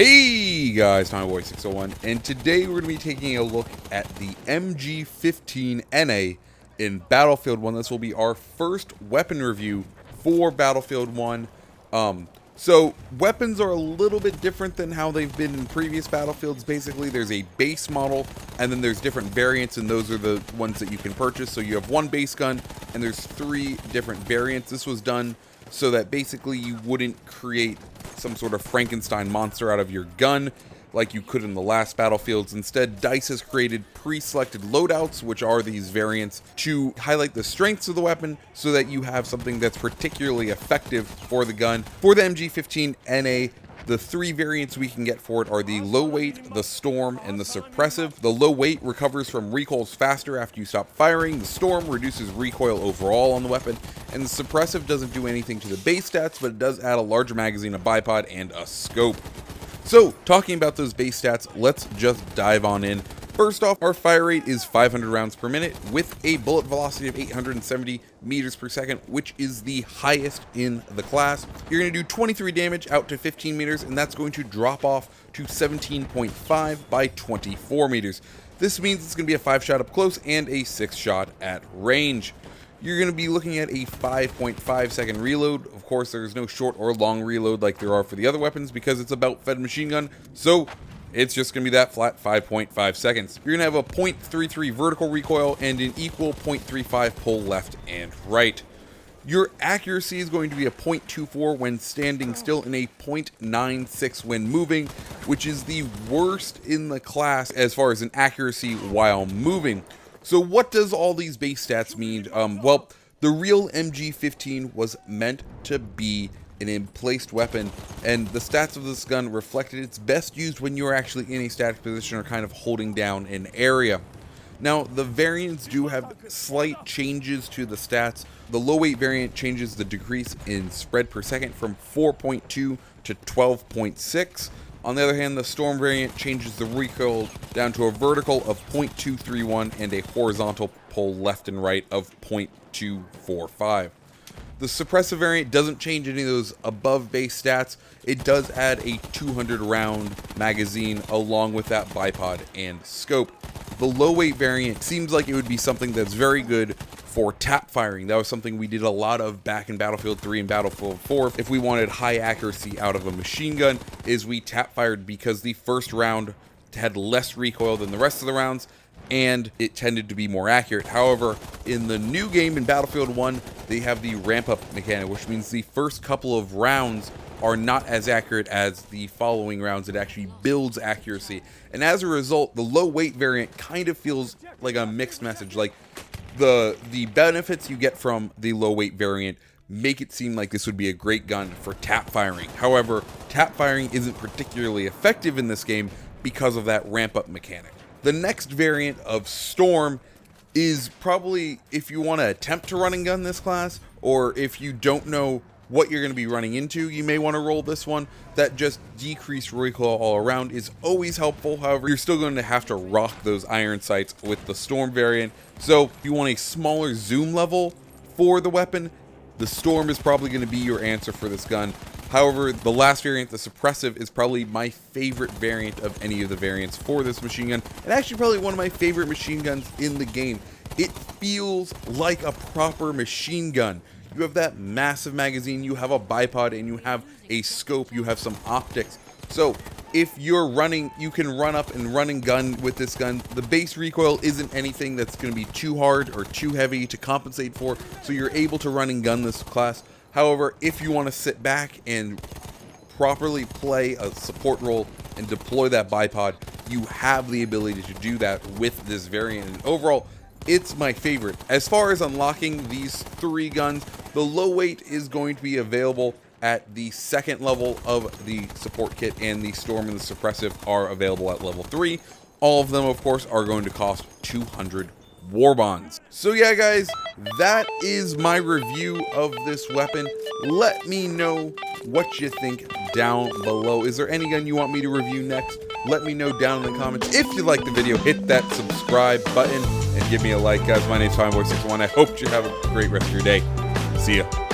Hey guys, TinyBoy601, and today we're going to be taking a look at the MG15 NA in Battlefield 1. This will be our first weapon review for Battlefield 1. So weapons are a little bit different than how they've been in previous Battlefields. Basically, there's a base model, and then there's different variants, and those are the ones that you can purchase. So you have one base gun, and there's 3 different variants. This was done so that basically you wouldn't create some sort of Frankenstein monster out of your gun like you could in the last Battlefields. Instead, DICE has created pre-selected loadouts, which are these variants, to highlight the strengths of the weapon so that you have something that's particularly effective for the gun. For the MG15 NA, the 3 variants we can get for it are the low weight, the storm, and the suppressive. The low weight recovers from recoils faster after you stop firing. The storm reduces recoil overall on the weapon, and the suppressive doesn't do anything to the base stats, but it does add a larger magazine, a bipod, and a scope. So, talking about those base stats, let's just dive on in. First off, our fire rate is 500 rounds per minute with a bullet velocity of 870 meters per second, which is the highest in the class. You're going to do 23 damage out to 15 meters, and that's going to drop off to 17.5 by 24 meters. This means it's going to be a 5-shot up close and a 6-shot at range. You're going to be looking at a 5.5 second reload. Of course, there's no short or long reload like there are for the other weapons because it's a belt-fed machine gun, so it's just going to be that flat 5.5 seconds. You're going to have a 0.33 vertical recoil and an equal 0.35 pull left and right. Your accuracy is going to be a 0.24 when standing still and a 0.96 when moving, which is the worst in the class as far as an accuracy while moving. So what does all these base stats mean? Well, the real MG15 was meant to be an emplaced weapon, and the stats of this gun reflected it's best used when you're actually in a static position or kind of holding down an area. Now, the variants do have slight changes to the stats. The low weight variant changes the decrease in spread per second from 4.2 to 12.6. On the other hand, the storm variant changes the recoil down to a vertical of 0.231 and a horizontal pull left and right of 0.245. The suppressive variant doesn't change any of those above base stats. It does add a 200 round magazine along with that bipod and scope. The low weight variant seems like it would be something that's very good for tap firing. That was something we did a lot of back in Battlefield 3 and Battlefield 4. If we wanted high accuracy out of a machine gun, is we tap fired because the first round had less recoil than the rest of the rounds, and it tended to be more accurate. However, in the new game in Battlefield 1, they have the ramp-up mechanic, which means the first couple of rounds are not as accurate as the following rounds. It actually builds accuracy. And as a result, the low weight variant kind of feels like a mixed message. Like, the benefits you get from the low weight variant make it seem like this would be a great gun for tap firing. However, tap firing isn't particularly effective in this game because of that ramp-up mechanic. The next variant of Storm is probably, if you want to attempt to run and gun this class, or if you don't know what you're going to be running into, you may want to roll this one. That just decreased recoil all around is always helpful. However, you're still going to have to rock those iron sights with the Storm variant. So if you want a smaller zoom level for the weapon, the Storm is probably going to be your answer for this gun. However, the last variant, the suppressive, is probably my favorite variant of any of the variants for this machine gun, and actually probably one of my favorite machine guns in the game. It feels like a proper machine gun. You have that massive magazine, you have a bipod, and you have a scope, you have some optics. So if you're running, you can run up and run and gun with this gun. The base recoil isn't anything that's going to be too hard or too heavy to compensate for, so you're able to run and gun this class. However, if you want to sit back and properly play a support role and deploy that bipod, you have the ability to do that with this variant. And overall, it's my favorite. As far as unlocking these 3 guns, the low weight is going to be available at the 2nd level of the support kit, and the Storm and the suppressive are available at level 3. All of them, of course, are going to cost 200 war bonds. So yeah, guys, that is my review of this weapon. Let me know what you think down below. Is there any gun you want me to review next? Let me know down in the comments. If you liked the video, hit that subscribe button and give me a like, guys. My name's TinyBoy601. I hope you have a great rest of your day. See ya.